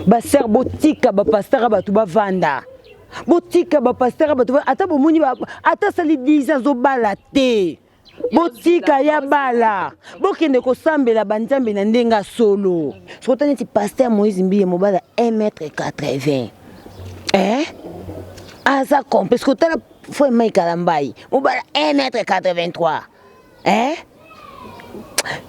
ba ser botika ba pasteur ba tu ba vanda botika ba pasteur ba tu ata bomoni ba ata sali 10 ans zo balate botika ya bala bokende ko sambela banzambe na ndenga solo sokotani ti pasteur Moïse Mbiye mobala 1m80 aza complet sokotala foi mai kalambai mobala 1m83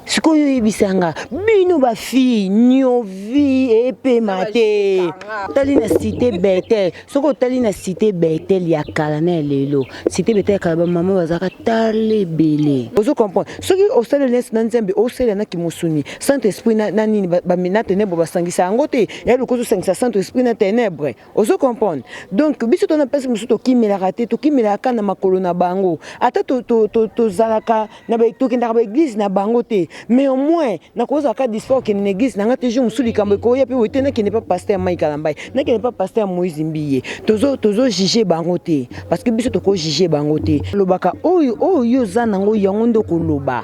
sikoyo yebisanga bino ba fille nyovi epe mate tali na cité Bethel soko tali na cité Bethel ya kala na lelo cité Bethel kala ba mama bazaka tale belé ozo comprendre soki osala les na nzembe osala na kimosuni saint esprit na nini ba mina ténèbre basangisa ngote ya lokozo sangisa saint esprit na ténèbre ozo comprendre donc biso tona pesi musuto kimela raté to kimela kana makolo na bango ata to zalaka na ba to kinda ba église na bango te mais au moins na koza ka disport que l'église na ngate jour musuli kambo ko ya pe wote na qui n'est pas pasteur Mike Alambai na qui n'est pas pasteur Moïse Mbiye tozo juger bango te parce que biso to ko juger bango te lobaka oyo zana ngo yango ndoko loba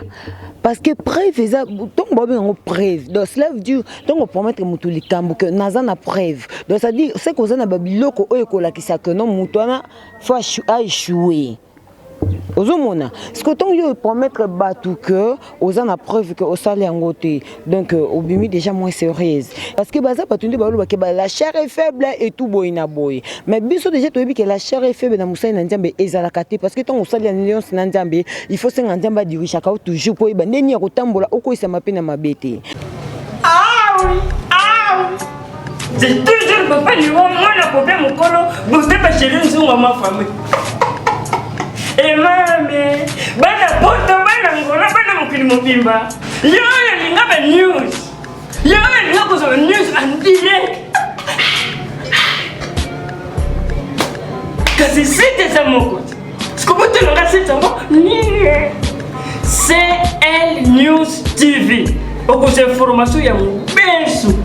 parce que preuve eza donc bobe ngo preuve donc cela veut dire donc promettre mutu likambo que naza na preuve donc ça dit c'est que za na babiloko oyo ko lakisa que non mutu na faut échouer ozomona ce que tant yo promettre batu que oza na preuve que osali yangote donc obimi déjà moins sérieuse parce que baza batunde baloba ke la chair est faible et tout boyina boy mais biso déjà toyebi que la chair est faible na musai na nzambe ezalaka te parce que tant osali ya nyonso na nzambe il faut senga nzambe dirige ka toujours po ba ndeni ya kotambola okoisa mapena mabete j'ai toujours papa ni moi na popé mokolo boste ba chérie nzunga ma famille. Et mamé, bana poto bana ngona bana mukili mobimba. Yo linga ba news. Yo linga ko so news en direct. Kasi c'était ça mon côté. Ce que vous te l'avez c'est ça CL News TV. Oko se formation ya mbesu.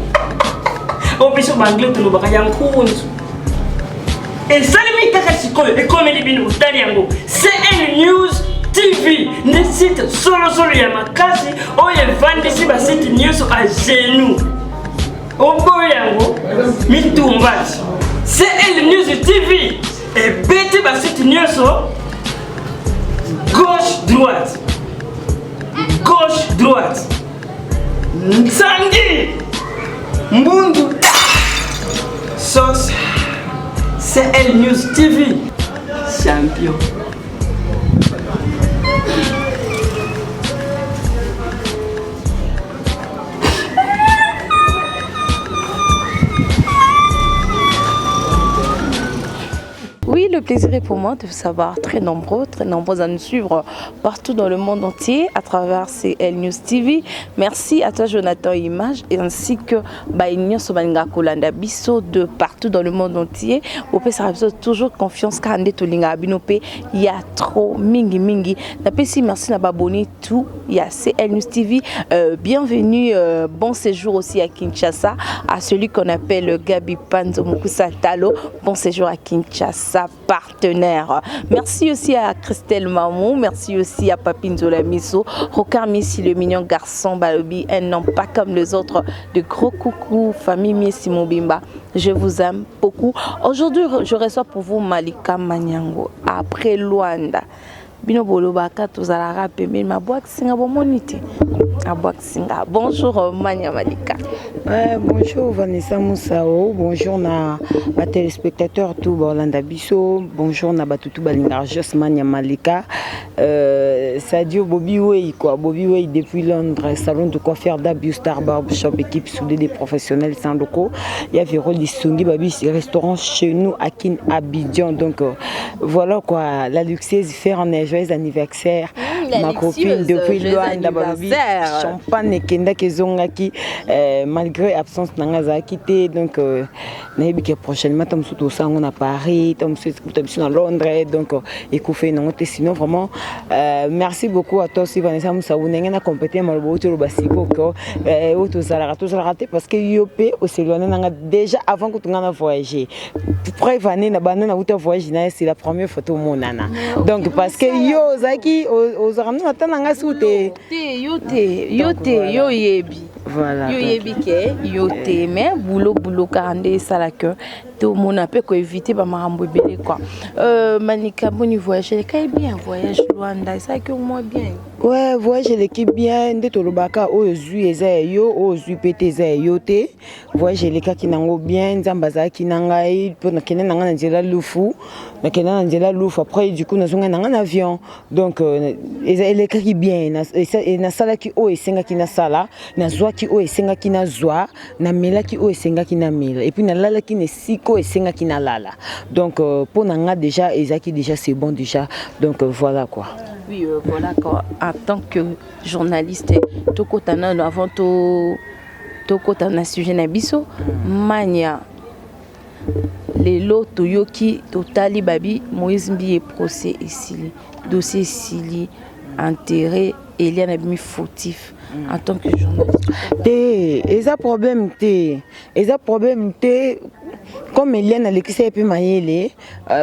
Obiso bangle to no baka ya nkunzu. Et salimi kakasiko et comme les bino taliango CN News TV ne site solo ya makasi o ye vandi si ba site news à genoux o boyango mitumbati CN News TV et bête ba site news gauche droite Nsangi Mbundu sauce CL News TV, champion. Oui, le plaisir est pour moi de vous savoir très nombreux à nous suivre partout dans le monde entier à travers CL News TV. Merci à toi Jonathan Image et ainsi que Baïnio Sobalinga Kolanda Bisso de partout dans le monde entier. Au pays ça toujours confiance car ande tolinga binope il y a trop mingi. Napesi merci na baboni tout il y a CL News TV. Bienvenue bon séjour aussi à Kinshasa à celui qu'on appelle Gabi Panzo Mukusa Talo. Bon séjour à Kinshasa partenaire. Merci aussi à Christelle Mamou, merci aussi à Papine Zola Misso, Rokar Missi, le mignon garçon Balobi, un nom pas comme les autres. De gros coucou, famille Missi Mobimba, je vous aime beaucoup. Aujourd'hui, je reçois pour vous Malika Manyango, après Luanda. Bino Bolobaka, tous à la rap, mais ma boîte singa bonité. Bonjour Mania Malika. Bonjour Vanessa Moussao, bonjour na téléspectateurs tout Borlanda Bisso, bonjour na Batutu Balingar Jos Mania Malika. Sadio Bobby Way quoi, Bobby Way depuis Londres, salon de coiffure d'Abiu Star Barbershop, équipe soudée des professionnels sans locaux. Il y a Véro Lissungi Babi restaurant chez nous à Kin Abidjan. Donc voilà quoi, la luxueuse faire en joyeux anniversaire. Ma copine depuis Luanda Babi. Champagne kenda kezongaki malgré absence nangaza quitté donc nayebi que prochainement tom surtout ça on à Paris tom surtout à Londres donc écoufé non sinon vraiment merci beaucoup à toi aussi Vanessa Moussa na compété malbo to basiko ko auto zala raté parce que yopé au Céloane nanga déjà avant que tu ngana voyager preuve année na banana auto voyage na c'est la première photo monana donc parce que yo zaki aux ramena tananga soute Yote, yo yebi. Voilà. Yo yebike yo te mais boulot karande ça la que tout mon appel ko éviter ba marambo belé quoi. Manika boni voyage le kay bien voyage Luanda ça que moi bien. Ouais, voyage l'équipe bien de tolobaka o zui ezayo o zui pété ezayo te. Voyage l'équipe qui nango bien nzambaza ki nangai pour na kena nanga na nzela lufu. Na kena na nzela lufu après du coup nazonga nanga na avion. Donc l'équipe qui bien na sala ki o esenga ki na sala na zwa ki o esenga ki na zwa na mela ki o esenga ki na mela et puis na lala ki ne siko esenga ki na lala. Donc pour nanga déjà ezaki déjà c'est bon déjà. Donc voilà quoi. Oui, voilà quoi. En tant que journaliste, avant sujet na biso mania les lots toyoki totali babi Moïse Mbi procès esili dossier sili enterré Eliane Abimi fautif en tant que journaliste. Eza problème te comme Eliane Alexis epe mayele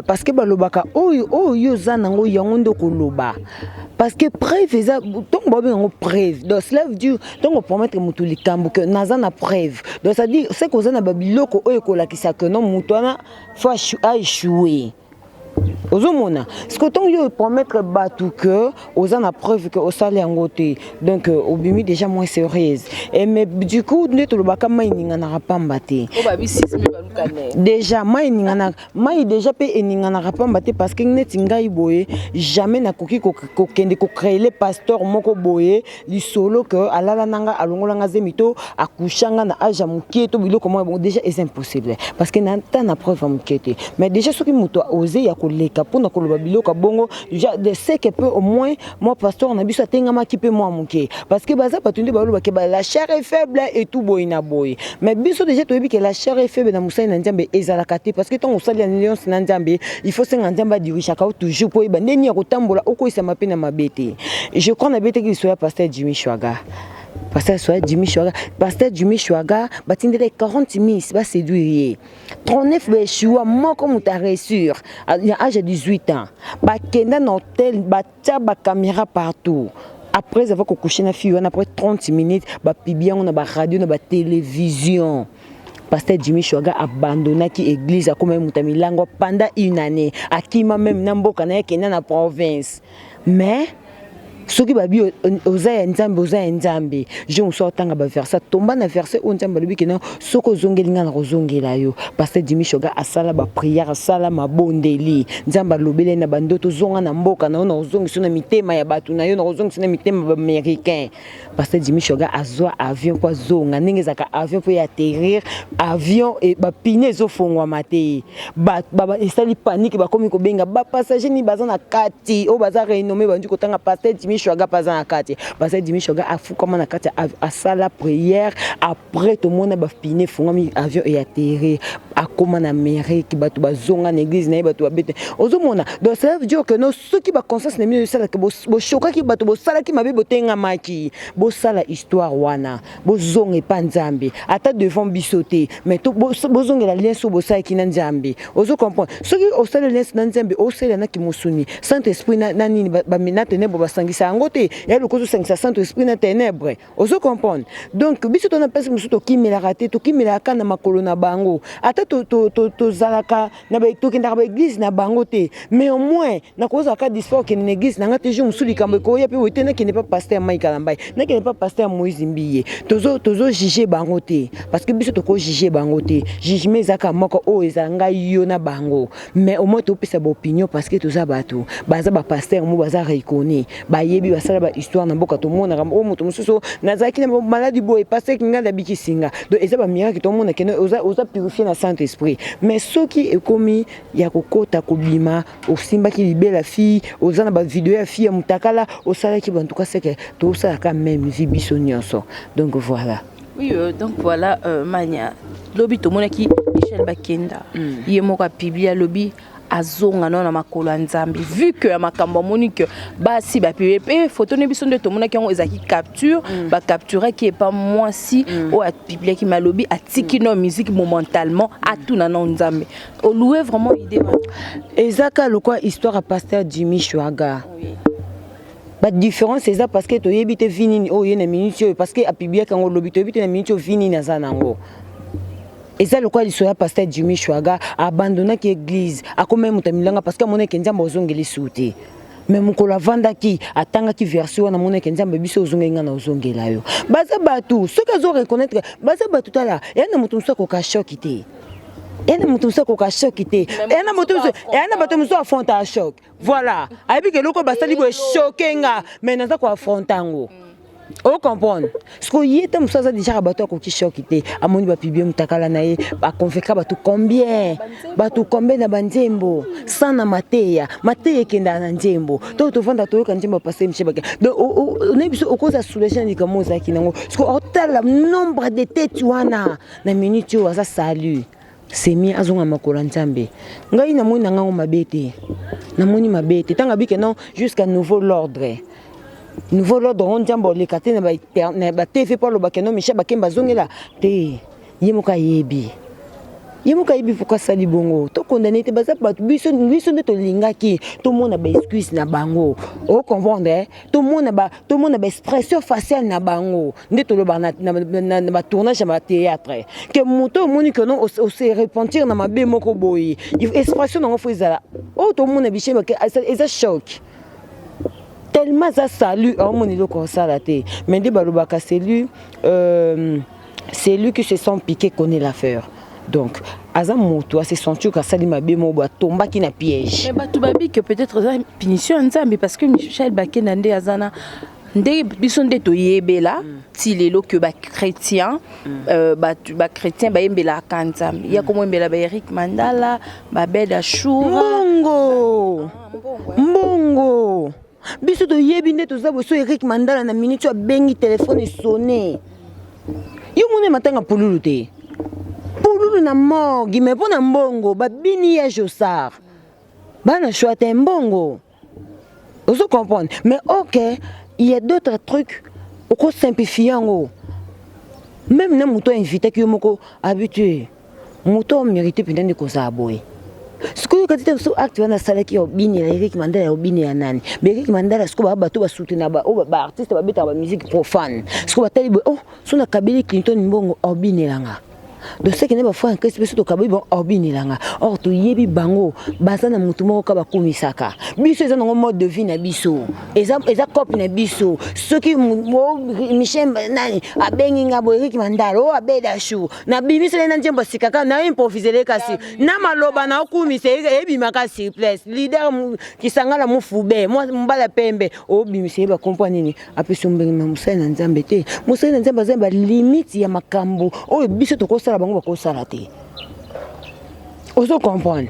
parce que balobaka oyo zanango yango koloba parce que preuve eza donc bobe ngo preuve donc cela veut dire donc on promettre mutu likambo que naza na preuve donc ça dit c'est que na babiloko oyo kolakisa que non mutu ana faut échouer. Ozomona ce que ton yo promettre batu que oza na preuve que osali yangote donc obimi déjà moins sérieuse et mais du coup ne to lobaka mai ninga na rapamba te déjà mai ninga na mai déjà pe eninga na rapamba te parce que neti ngai boye jamais na koki ko kende ko créer le pasteur moko boye li solo que alala nanga alongola nga zemito akushanga na aja mukie to biloko mo déjà c'est impossible parce que na ta preuve mukete mais déjà ce qui muto osé ya koleka pona koloba biloko bongo déjà de ce que peut au moins moi pasteur na biso atengama ki pe moi muke parce que baza patundi baloba ke la chair est faible et tout boyina boy mais biso déjà to yebi que la chair est faible na musai na nzambe ezalakate parce que ton osali na lion na nzambe il faut senga nzamba dirige ka toujours po yeba ndeni ya kotambola okoisa mapena mabete je crois na bete ki soit pasteur Jimmy Chwaga. Pasteur Jimmy Chwaga batindele 40 000 ba séduire 39 ba choua moko muta reçu à l'âge de 18 ans ba kenda na hôtel ba tia ba caméra partout après avoir couché na fille après 30 minutes ba pibia on a ba radio na ba télévision. Pasteur Jimmy Chwaga abandonna qui église a comme mutamilango pendant une année akima même na mboka na kenda na province mais soki babi oza nzambe je on sort tanga ba verset tomba na verset on nzambe lobi kena soko zongelinga na kozongela yo pasteur Jimmy Chwaga asala ba prière asala mabondeli nzambe lobele na bandoto zonga na mboka na ona ozongiso na mitema ya batu na yo na ozongiso na mitema ba américain pasteur Jimmy Chwaga azwa avion kwa zonga ninge zaka avion pour atterrir avion et ba pine zo fongwa mate ba esali panique ba komi ko benga ba passager ni bazana kati o baza renommé bandu kotanga pasteur Jimmy Chwaga pas en kati parce que Jimmy Chwaga a fou comme na kati a sala prière après tout le monde ba pine fongwa avion et atterrir a comme en Amérique batu bazonga na église na batu babete ozomona donc ça veut dire que non ceux qui ba conscience na mieux sala que bo choka ki batu bo sala ki mabe botenga maki bo sala histoire wana bo zonge pa nzambe ata devant bisoté mais to bo zonge la lien so bo sala ki na nzambe ozo comprendre ceux qui au sala lien na nzambe o sala na ki musuni saint esprit na nini ba minate ne bo basangisa ngote ya lokozo sangisa saint esprit na ténèbres ozo comprendre donc biso to na pesa musuto ki mela raté to ki mela kana makolo na bango ata to zalaka na ba to kinda ba église na bango te mais au moins na koza ka disfort que na église na ngate je musuli kambe ko ya pe wote na qui n'est pas pasteur Michael Ambai na qui n'est pas pasteur Moïse Mbiye tozo juger bango te parce que biso to ko juger bango te jugement zaka moko o ezanga yo na bango mais au moins to pesa ba opinion parce que toza bato baza ba pasteur mo baza reconnu ba yebi basala ba histoire na mboka to mona o moto mususu na zaki na maladie boy pasteur kinga da bikisinga donc eza ba miracle to mona keno oza purifier na saint esprit mais ceux qui est commis ya kokota kobima osimba ki libela fille ozana ba vidéo ya fille mutakala osala ki bantuka seke to osala ka même vie biso nyonso donc voilà. Oui, donc voilà, Mania. Lobby to monaki Michel Bakenda. Yemoko pibia lobby azonga na makolo nzambe vu que makambo monique basi ba PVP photo ne biso de to monaki on ezaki capture ba capturer qui est pas moi si o a pibia qui ma lobby atiki no musique momentalement à tout na nzambe. O louer vraiment idée. Ezaka le quoi histoire à pasteur Jimmy Chwaga. Oui. La différence c'est ça parce que tu as fini oh il y a une minute parce que à publier quand on lobby tu as une minute fini na ça nango. Et ça le quoi il soit pasteur Jimmy Chouaga abandonné qui église a quand même mutamilanga parce que mon ekenza mbozongeli souté. Mais mon kola vanda qui atanga qui version na mon ekenza mbiso ozongenga na ozongela yo. Baza batu ce que zo reconnaître baza batu tala et na mutu so ko ka choc ité. Et na mutu so ko ka choc ité. Et na mutu et na batu so affronter à choc. Voilà. Abi que loko basali bo choquenga mais na ko affronter ngo. O comprendre. Ce que y était musaza déjà bato ko ki choc ité. Amoni ba pibie mutakala na ye ba convaincre batu combien na banzembo sans na mateya kenda na nzembo. To to vanda to ka nzembo passer mchebaka. Donc on est biso okoza soulager ni comme ça ki nango. Ce que hôtel nombre de têtes wana na minute yo za salut. C'est mis azonga makola nzambe. Ngai na moni nanga mabete. Na moni mabete tanga bike non jusqu'à nouveau l'ordre. Nouveau l'ordre on jambo le katé na ba TV pour le bakeno Michel Bakemba zongela te yemuka yebi pourquoi ça li bongo to condamné te baza ba biso ne to lingaki to mona ba excuse na bango o comprendre to mona ba expression faciale na bango nde to lo ba na ba tournage na théâtre que moto moni que non o se repentir na mabe moko boyi expression na fo ezala o to mona biche ba eza choc tellement ça salut au monilo comme ça la té mais des balobaka c'est lui qui se sent piqué connaît l'affaire donc azam moto c'est senti que ça lui m'a bien mo ba tomba qui na piège mais batu babi que peut-être ça punition nzambe parce que Michel Bakenda nde azana nde biso nde to yebela ti lelo que ba chrétien ba chrétien ba yembela kanzambe ya komo yembela ba Eric Mandala ba Beda Choura mbongo biso to yebi nde toza boso Eric Mandala na minute a bengi téléphone sonné yo mone matanga pululu te pululu na morgue mais pona mbongo ba bini ya Josar bana choite mbongo oso comprendre mais OK il y a d'autres trucs au simplifier ngo même na muto invité ki yo moko habitué muto mérité peut-être ko sa boy. Ce que tu as dit, acte na sala ki obini na Eric Mandala obini ya nani. Mais Eric Mandala ce que ba bato ba soutenir ba artiste ba beta ba musique profane. Ce que ba tali oh sona Kabili Clinton mbongo obini langa. De ce qui n'est pas fois un espèce de Kabili bon obini langa. Or to yebi bango bazana mutu moko ka ba kumisaka. Biso eza ngo mode de vie na biso. Eza cop na biso. Ce qui Michel nani abengi ngabo Eric Mandala o abeda chou. Na bimi sele na njembo sikaka na improviser le kasi. Na maloba na okumise ebi makasi place. Leader ki sangala mu fube. Moi mbala pembe o bimise ba comprendre nini. Apeso mbengi musai na nzambe te. Musai na nzambe zamba limite ya makambo. O biso to ko sala bango ba ko sala te. Oso comprendre.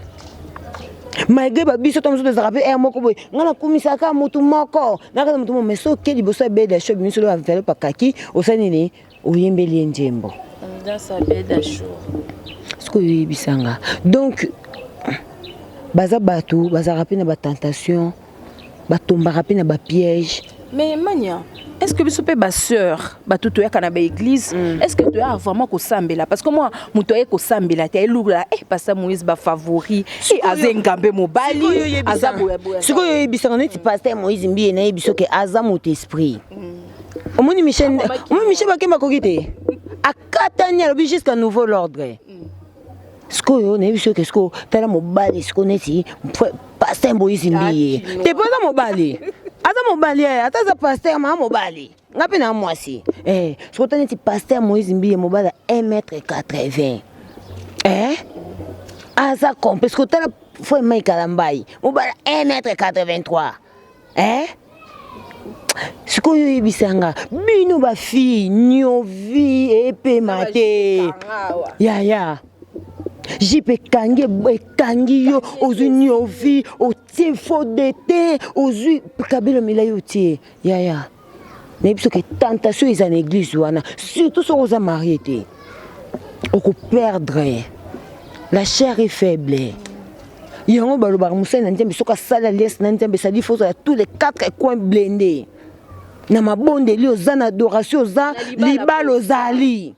Malgré biso to muso zarape moko boy ngana kumisaka mutu moko nakana mutu mo meso ke liboso beda show biso lo avelo pakaki osanini oyembeli njembo dans sa beda show ce que bisanga donc baza batu baza rapina ba tentation batomba rapina ba piège mais mania est-ce que biso pe ba sœur batu to ya kana ba église est-ce que tu as vraiment ko sambela parce que moi muto ye ko sambela te elula passa Moïse ba favori et azengambe mobali azaboya boya ce que bisanga neti pasteur Moïse mbiye na biso ke azamu esprit omoni Michel Bakemba kokite akatani alobi jusqu'à nouveau l'ordre ce que yo na biso ke ce que tala mobali ce que neti pasteur Moïse mbiye te pas mobali aza mobali ata za pasteur ma mobali ngapi na mwasi so tani ti pasteur Moïse mbiye mobali 1m80 aza kompe parce que tala foi mai kalambai mobali 1m83 siko yo yebisanga bino ba fille nyovi epe mate ya jipe kangi yo ozu nyovi otie faux de te ozu kabelo milayo otie ya na biso ke tentation eza na église wana surtout so oza marié te oko perdre la chair est faible yango balobaka mosali na nzambe soki asali alliance na nzambe sadi fo ozala tous les 4 coins blindés na mabondeli oza na adoration oza libala ozali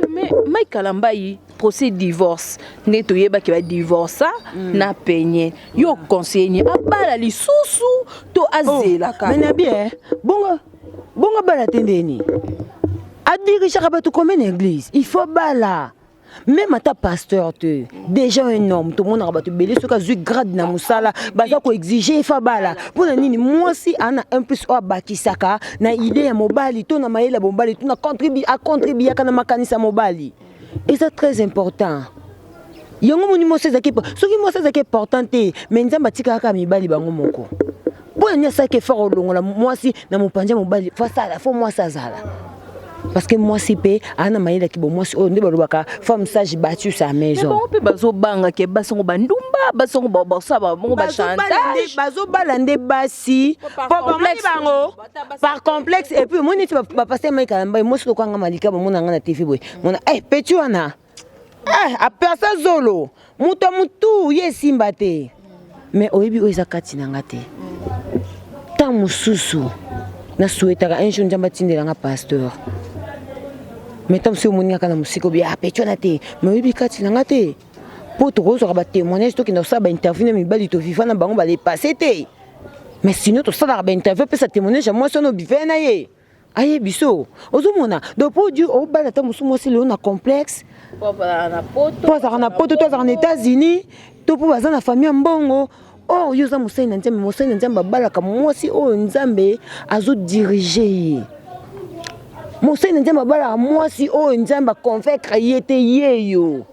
mais Mike Kalambai procès divorce ne toyeba ki ba divorce na peigné yo conseiller abala lisusu to azela ka mais na bien bongo bala tendeni a diriger bato comme une église il faut bala même à ta pasteur déjà un homme tout le monde a battu belé ce cas du grade na musala baza ko exiger fa bala pour nini moi si ana un plus o bakisaka na idée ya mobali to na mayela bombali to na contribuer kana makanisa mobali et c'est très important yango moni mo seza ki soki mo seza ki important te mais nzamba tika ka mibali bango moko pour nini ça ke fort longola moi si na mopanja mobali fa sala faut moi ça zala. Parce que moi si pe ana maïla ki bo moi si on debalobaka femme sage battu sa maison. Mais on peut bazo banga ke basongo bandumba basongo ba ça ba mo ba chantage bazo balande basi par complexe et puis moi niti ba passer mai kalamba moi si ko nga malika ba mona nga na TV boy mona petit wana a persa zolo mutu yesimba te mais oyebi oza kati na ngate ta mususu na souhaitaka un jour njamba tindela nga pasteur. Mais tant que c'est au monde qui a musique bien pétionné mais oui bikati nangate pour te recevoir ba témoignage to qui nous ça ba interview mais bali to vivant na bango ba les passer té mais sinon to ça ba interview peut ça témoignage moi sono bivena ye aye biso ozomona donc pour dire au bala ta musu moi c'est le on a complexe pour ça na poto to en États-Unis to pour baza na famille mbongo oh yoza musai na nzambe bala ka moi si oh nzambe azo diriger Mose nzamba bala moi si o nzamba convaincre yete yeyo.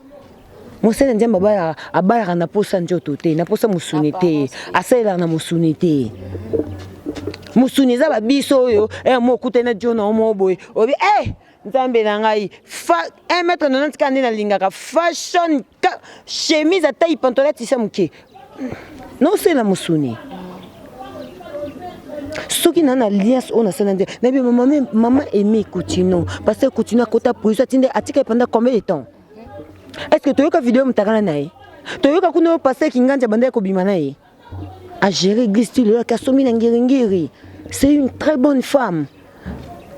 Mose nzamba bala abala na posa njoto te na posa musunite asela na musunite. Musuniza ba biso yo mo kutena jona mo boy. Obi nzambe na ngai 1m90 kandi na lingaka fashion chemise à taille pantalon tisa muke. Non c'est la musuni. Soki nana alliance on a sanande na bi maman aimé Coutinho parce que Coutinho a kota prison tinde atika pendant combien de temps est-ce que toyoka vidéo mutakana nae toyoka kuno passer kinganja banda ko bima nae a gérer gistile ka somi na ngiri c'est une très bonne femme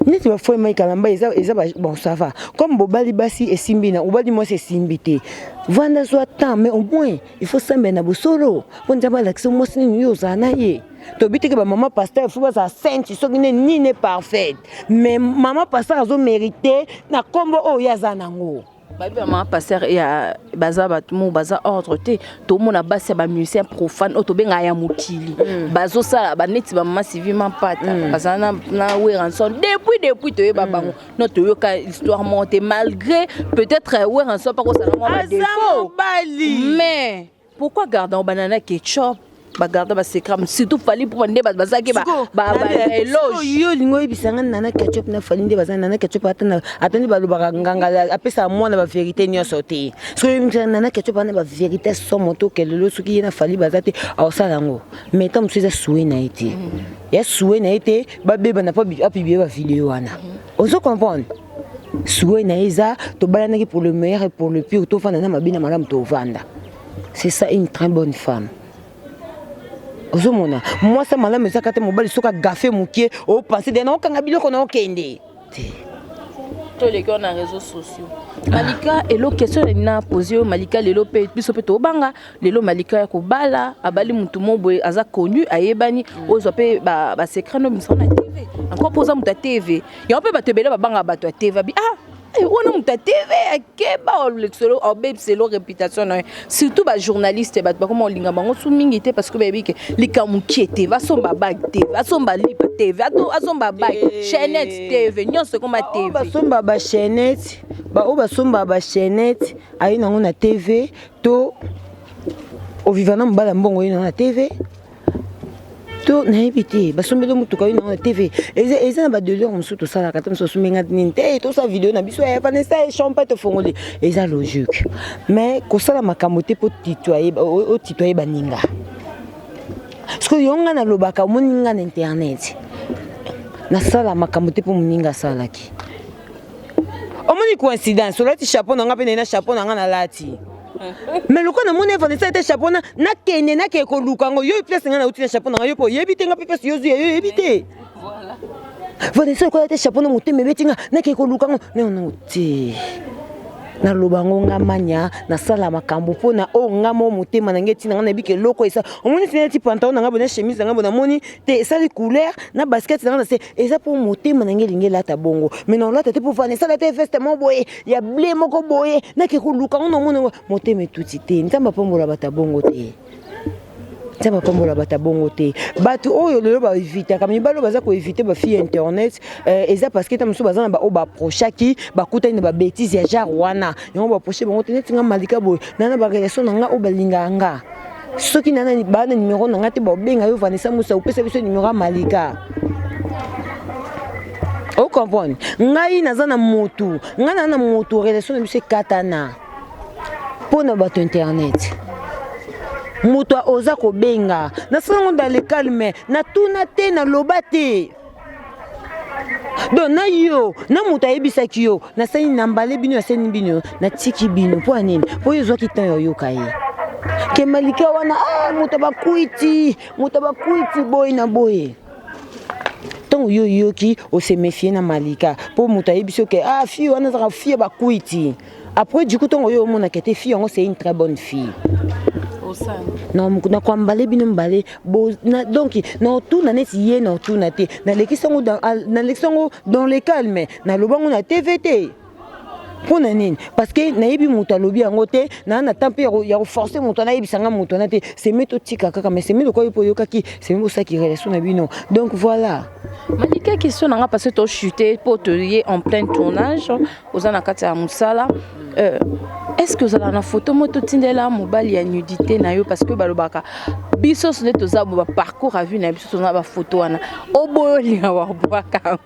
neti ba foi mai kalamba eza bon ça va comme bobali basi et simbina obali moi c'est simbité vanda soit temps mais au moins il faut s'emmener na bosolo on jamba l'action moi c'est yo zanaye to bitike ba maman pasteur faut ba sainte soki ni n'est parfaite mais maman pasteur azo mériter na kombo o yazanango babi maman pasteur ya baza batumo baza ordre te to mona basi ba musicien profane to benga ya mutili bazo sala ba neti ba maman civilement pata baza na we ranson depuis to yeba bango no to yoka histoire monte malgré peut-être we ranson pas ko sala mo ba défaut mais pourquoi garder un banana ketchup bagarda ba secret surtout fali pour ndé bazaki ba éloge yo lingo ibisanga nana ketchup na fali ndé bazana nana ketchup atandi ba lobaka nganga apesa mwana ba vérité nyoso te so nana ketchup na ba vérité somoto kelelo soki na fali bazate awsala ngo mais tam suza soué na été ya soué na été ba beba na pas publier ba vidéo wana ozo comprendre soué na eza to balanaki pour le meilleur et pour le pire to fanda na mabina malam to vanda c'est ça une très bonne femme. Moi ça m'a ça quand mobile soka gafé mukie au penser de non kanga biloko na okende to les gars na réseaux sociaux Malika elo question na posé Malika lelo pe biso pe to banga lelo Malika ya ko bala abali mutu moboy aza connu ayebani ozo pe ba secret no misona TV encore posa muta TV ya pe ba tebele ba banga ba to TV bi on a muta TV akeba l'exelo obeb selo réputation surtout ba journaliste ba comment linga bango sou mingi te parce que ba biki likamuki était va somba bag TV va somba lipa TV azomba bag chaînette TV nyonso comme TV ba somba ba chaînette ba somba ba chaînette ayi nango na TV to o vivana mbala mbongo ina na TV to na ebité ba sombelo mutuka ina na TV eza na ba delire musuto sala kata so sumenga ninte to sa vidéo na biso ya vanessa e champa to fongoli eza logique mais ko sala makamote po titoyer o titoyer baninga sko yonga na lobaka moninga na internet na sala makamote po moninga salaki omoni coïncidence olati chapeau na nga pe na chapeau na nga na lati mais le qu'on a mon Vanessa était chapeau na kene na ke ko lukango yo place nga na uti chapeau na yo po yebite nga pe yo yebite voilà Vanessa ko était chapeau na moté me betinga na ke ko lukango na uti na lobango ngamanya na sala makambo pona o ngamo motema na ngeti na ngana bike loko esa omoni fina ti pantalon na ngabo na chemise na ngabo na moni te sali couleur na basket na ngana se esa po motema na ngeli ngela ta bongo mais non là te pour faire ça la te veste mo boye ya blé moko boye na ke ko luka ngono mona motema tuti te ntamba pombola bata bongo te Taba pombola bata bongo te batu oyo lelo ba éviter comme balo baza ko éviter ba fille internet eza parce que tamusu baza na ba o ba prochaki ba kutani ba bêtise ya genre wana yango ba proche bango te tinga malika boy nana ba relation nga o balinga nga soki nana ba na numéro nga te ba benga yo Vanessa Musa upesa biso numéro malika o comprendre ngai naza na motu nga na motu relation biso katana pona ba internet moto oza ko benga na sango dans le calme na tuna te na lobate donc na yo na moto ayebisa ki yo na sani na mbale bino ya sani bino na tiki bino po nini po yo zoki tan yo yokaye ke malika wana moto bakuiti boy na boy tant yo yoki o se méfier na malika po moto ayebisa ke fille wana za fille bakuiti après du coup tant yo mona ke te fille c'est une très bonne fille. Non, na kwambale bino mbale donc na tout na neti ye na tout na te na lekisongo dans le calme na lobango na TVT pour nini parce que na yebi muta lobi yango te na tempe ya forcer muta na yebi sanga muta na te c'est meto tika kaka mais c'est meto ko yopo yokaki c'est même ça qui relation na bino donc voilà. Malika question nanga parce que tu chuté pour te lier en plein tournage aux anakata ya musala est-ce que vous avez une photo moto tindela mobali ya nudité na yo parce que balobaka biso sone toza bo parcours à vue na biso sona ba photo wana oboli na wa bwaka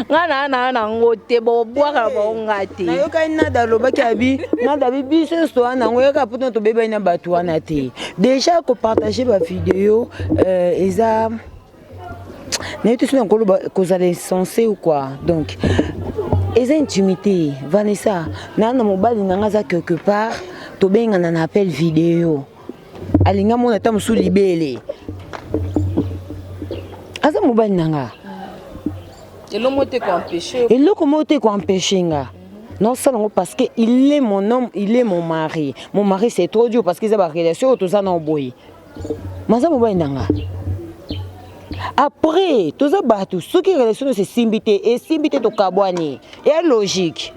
na ngote bo bwaka bo ngati na yo kai na dalobaki abi na dabi biso so wana ngoyaka poto to beba ina batu wana te déjà ko partager ba vidéo eza na yote sona ko za censé ou quoi donc eza intimité Vanessa nana mobali nanga za quelque part to benga na appel vidéo alinga mona ta musu libele aza mobali nanga eloko mote ko empêcher nga non seulement parce que il est mon homme il est mon mari c'est trop dur parce que ça ba relation to ça na boy maza mobali nanga. Après, tous les bateaux, ceux qui relationnent c'est simbité et simbité to kabwani. Et logique.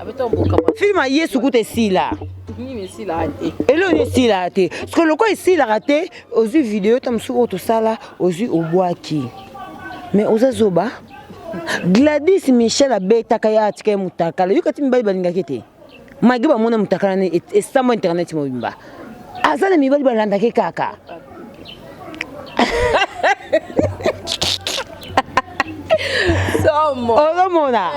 Film a yesu koute si là. Et là on est si là té. Parce que le quoi ici la raté aux yeux vidéo tam sou tout ça là aux yeux au bois qui. Mais aux azoba Gladys Michel a beta kaya atika mutakala. Yo kati mbali balinga kete. Magi ba mona mutakala ne et ça mo internet mo bimba. Azana mi bali balanda ke kaka. Mona.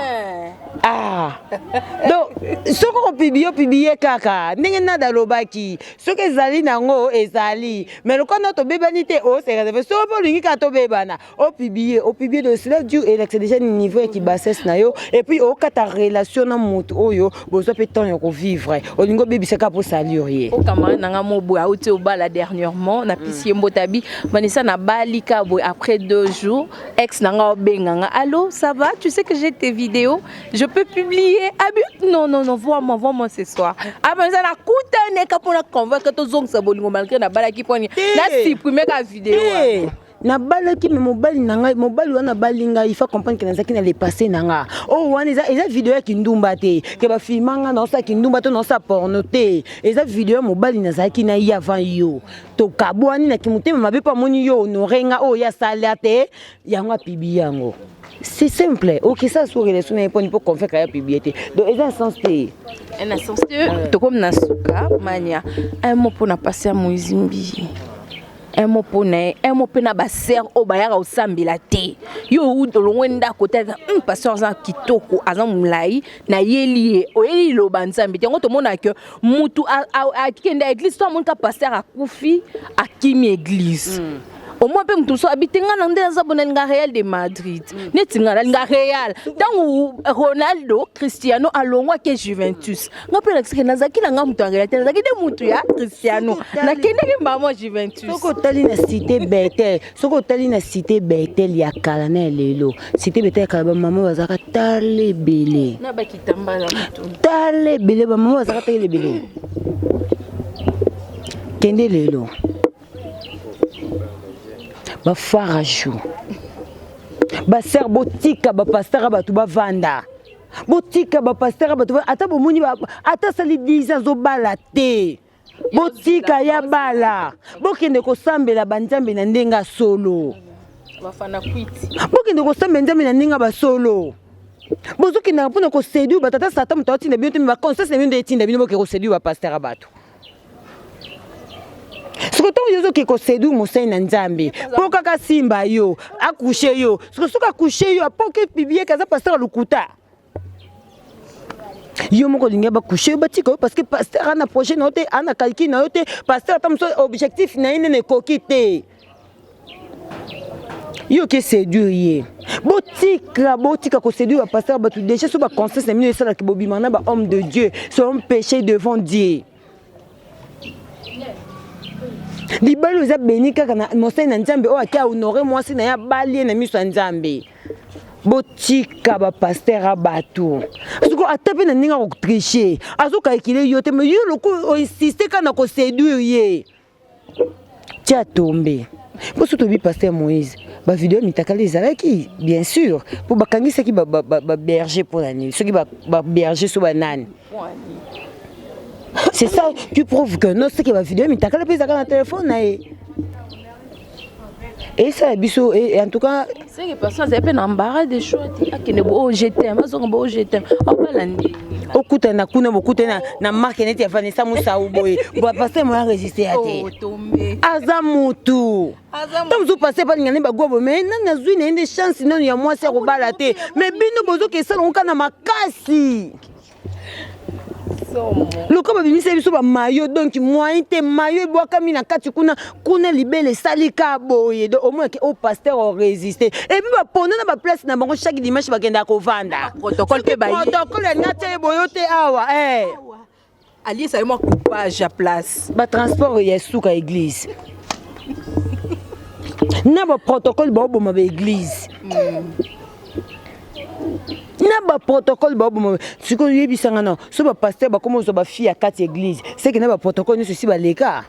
Donc, ce qu'on publie kaka, n'est nada lobaki. Ce que zali nango ezali. Mais le quand on bébanité oh c'est réservé. Ce qu'on lui dit to bébana. Au publier de cela du et c'est déjà un niveau qui basse na yo. Et puis au cas ta relation na moto oyo, besoin peut temps yo vivre. Au lingo baby c'est pour saluer. Au camarade nanga mo boya outé au bala dernièrement na pisi mbotabi. Vanessa na balika boy après 2 jours ex nanga benganga. Allô, ça va? Tu sais que j'ai tes vidéos. Je peux publier. Non, vois-moi ce soir. Après ça, na kuta neka pour convaincre que zong sa bolingo malgré na bala ki poni. Na supprimer la vidéo. Na bala ki mobali nanga mobali wana balinga il faut comprendre que nazaki na le passé nanga. Oh wana eza vidéo ki ndumba te. Que ba filmanga na sa ki ndumba to na sa porno te. Eza vidéo mobali nazaki na yi avant yo. To kabwani na ki mutema mabe pa moni yo honorenga o ya salate yango pibi yango. C'est simple. Ok, ça sur les sons pour qu'on fait la publicité. Donc, il y a un sens. Un sens. Tu comme Nasuka, Mania. Un mot pour na passer à Moizimbi. Un mot pour na baser au bayara au sambila te. Yo ou de l'ouenda côté un passeur en kitoko azan moulai na yeli o yeli lo banzambi. Te ngoto mona que mutu a kenda église toi mon ka passer à Koufi à Kimi église. au moins pe mutu so habite nga na ndeza bona nga Real de Madrid neti nga nga Real tangu Ronaldo Cristiano alongwa ke Juventus nga pe lakisi nazaki na nga mutu ya Real nazaki de mutu ya Cristiano na kende ke mama Juventus soko tali na cité Betel ya kala na lelo cité Betel kala ba mama bazaka tale belé na ba kitambala mutu tale belé ba mama bazaka tale belé kende lelo ba faraju ba ser botika ba pasteur ba tu ba vanda botika ba pasteur ba tu ata bomoni ba ata sali 10 ans zo balate botika ya bala bokende ko sambela banjambe na ndenga solo bafana kwiti bokende ko sambela nzambe na ndenga ba solo bozoki na pona ko séduire ba tata satan muto atinda bino te ba conseil na bino de tinda bino boke ko séduire ba pasteur bato sokoto yozo ke ko séduire mosai na nzambe po kaka simba yo akoucher yo sokoka coucher yo apoke bibie kaza pasteur lukuta yo moko linga ba coucher ba tiko parce que pasteur ana projet na yote ana calcul na yote pasteur tam so objectif na ine ne kokite yo ke séduire botika ko séduire pasteur ba tout déjà so ba conscience na mino sala ke bobimana ba homme de Dieu son péché devant Dieu libalo za béni kaka na mosai na nzambe o akia honorer mwasi na ya balie na miso nzambe botika ba pasteur abato siko atape na ninga ko tricher azoka ekile yo te mais yo loko insister kana ko séduire ye tia tombe pour surtout bi pasteur Moïse ba vidéo mitakala ezalaki bien sûr pour bakangisa ki ba berger pour la nuit ceux qui ba berger so banane c'est ça qui prouve que non c'est que ma vidéo mais t'as qu'à la paix dans le téléphone et ça biso et en tout cas c'est que personne c'est peine embarras des choses qui ne beau jeter mais on beau jeter on va l'andi okuta na kuna bokuta na marque net ya Vanessa Moussa Uboy ba passer moi résister à te azamutu tam zo passer pas ngane ba gobo mais na zui na une chance non ya moi c'est robala te mais bino bozo ke ça on kana makasi le comme bimisa biso ba mayo donc moyen te mayo boka mina kati kuna libele salika boye donc au moins que au pasteur on résister et puis ba pona na ba place na bango chaque dimanche ba kenda ko vanda protocole pe ba protocole ngate boyote awa ali ça moi coupage à place ba transport ya suka église na ba protocole ba bo ma ba église na ba protocole ba bo siko yebisanga non so ba pasteur ba comment so ba fille à quatre églises c'est que na ba protocole ni ceci ba leka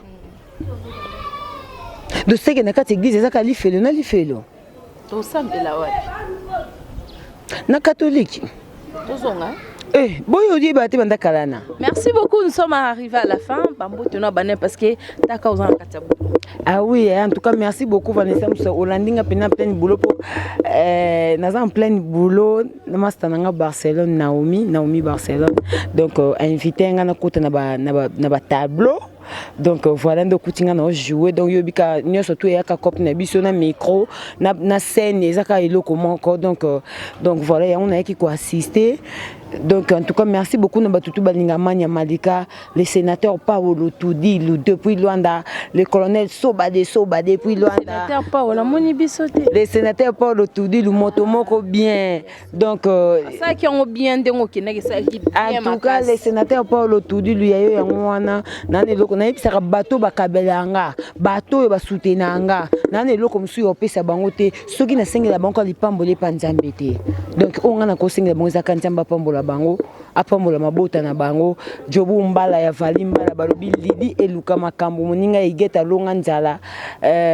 de c'est que na quatre églises ça kali felo na li felo to sambela wapi na catholique tozonga boyo di ba te banda kalana. Merci beaucoup, nous sommes arrivés à la fin bambo tona bané parce que ta cause en katabu. Ah oui, en tout cas merci beaucoup Vanessa Moussa Holandinga pena plein boulot pour naza en plein boulot na mastananga Barcelone Naomi Barcelone donc invité ngana kota na ba tableau. Donc voilà donc kutinga na jouer donc yobika nyoso to ya ka cop na biso na micro na scène ezaka eloko moko donc voilà ya on a qui ko assister. Donc en tout cas merci beaucoup na batutu balinga manya Malika, le sénateur Paolo Tudi depuis Luanda, le colonel Sobade depuis Luanda. Sénateur Paolo moni bisoté. Le sénateur Paolo Tudi le moto moko bien. Donc ça qui ont bien dengo ki na ça qui bien. En tout cas le sénateur Paolo Tudi lui ayo ya wana na eloko na yebisaka bato bakabelanga bato ba soutenanga na eloko musu yo pesa bango te soki na sengela bango lipambole pa nzambe te. Donc on ngana ko sengela bango za kanzamba pambola bango apambola mabota na bango jobu mbala ya valimbala balobi lidi eluka makambo moninga igeta longa nzala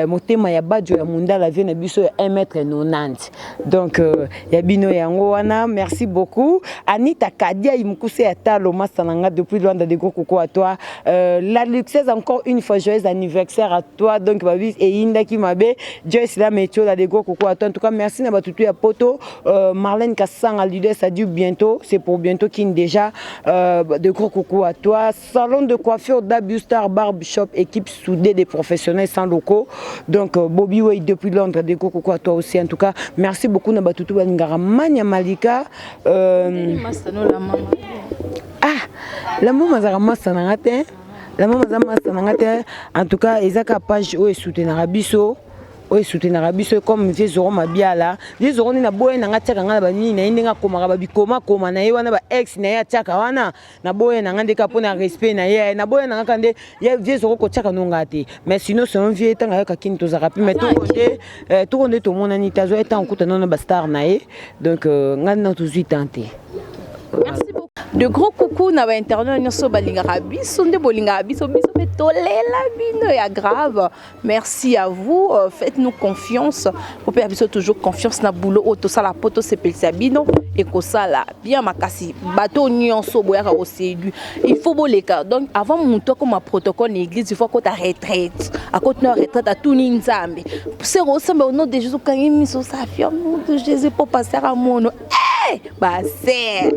motema ya bajo ya mundala vient na biso ya 1m90 donc ya bino yango wana merci beaucoup Anita Kadia imukuse ya talo masananga depuis Luanda de Gokoko à toi la luxeuse encore une fois joyeux anniversaire à toi donc babi et Inda qui mabe Joyce la météo la de Gokoko à toi en tout cas merci na batutu ya poto Marlène Kassanga leader ça dit bientôt c'est pour bientôt qui déjà de gros coucou à toi salon de coiffure d'Abustar Barbershop équipe soudée des professionnels sans locaux donc Bobby Way depuis Londres de gros coucou à toi aussi en tout cas merci beaucoup na batutu balingara manya Malika la maman zama sanangate la maman zama sanangate en tout cas ezaka page o soutenir biso oyo soutenaka biso comme vie zoro mabiala vie zoro na boye na ngatiaka ngala banini na indenga komaka babikoma koma na ye wana ba ex na ye atiaka wana na boye na ngande ka pona respect na ye na boye na ngakande ye vie zoro ko tiaka nonga te mais sinon c'est un vie tanga yo kakini tozaka pi mais tout konde to mona ni tazo eta okuta nono ba star na ye donc ngana tozui tante. Merci beaucoup. De gros coucou na ba internet nyoso balingaka biso nde bolingaka biso tolela bino ya grave. Merci à vous, faites-nous confiance. Pour faire biso toujours confiance na boulot auto sala poto sepelisa bino et ko sala bien makasi bateau nyonso boyaka au sédu. Il faut boleka. Donc avant monto comme protocole l'église, il faut que ta retraite. À côté na retraite à tout nzambe. C'est ressemble au nom de Jésus quand il miso sa fille de Jésus pour passer à mon bah serre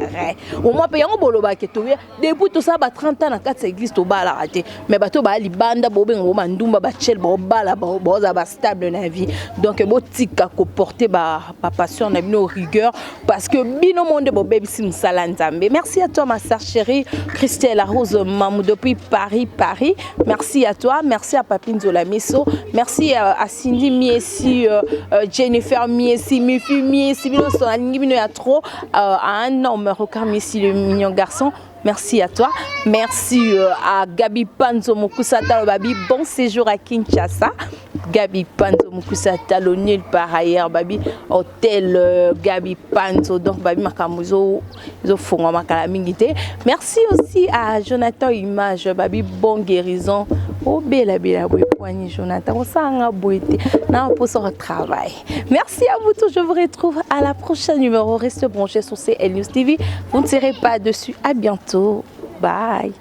au moins payant boloba ke to depuis tout ça ba 30 ans na 4 église to bala raté mais bato ba libanda bo bengo mandumba ba chel bo bala bo za ba stable na vie donc bo tika ko porter ba passion na bino rigueur parce que bino monde bo bebi sim sala nzambe. Merci à toi ma sœur chérie Christelle Rose Mamou depuis Paris. Merci à toi, merci à Papine Zola Messo, merci à Cindy Miesi, Jennifer Miesi, Mifi Miesi, bino son alingi bino ya trop à un homme record Miesi le mignon garçon. Merci à toi. Merci à Gabi Panzo Mokusata Babi. Bon séjour à Kinshasa. Gabi Panzo Mokusata nul par ailleurs Babi hôtel Gabi Panzo donc Babi Makamuzo zo fonga makala mingité. Merci aussi à Jonathan Image Babi bon guérison. Oh bela poignet Jonathan osanga boité na pour son travail. Merci à vous tous, je vous retrouve à la prochaine numéro. Restez branchés sur CL News TV. Vous ne serez pas dessus. À bientôt. Bye.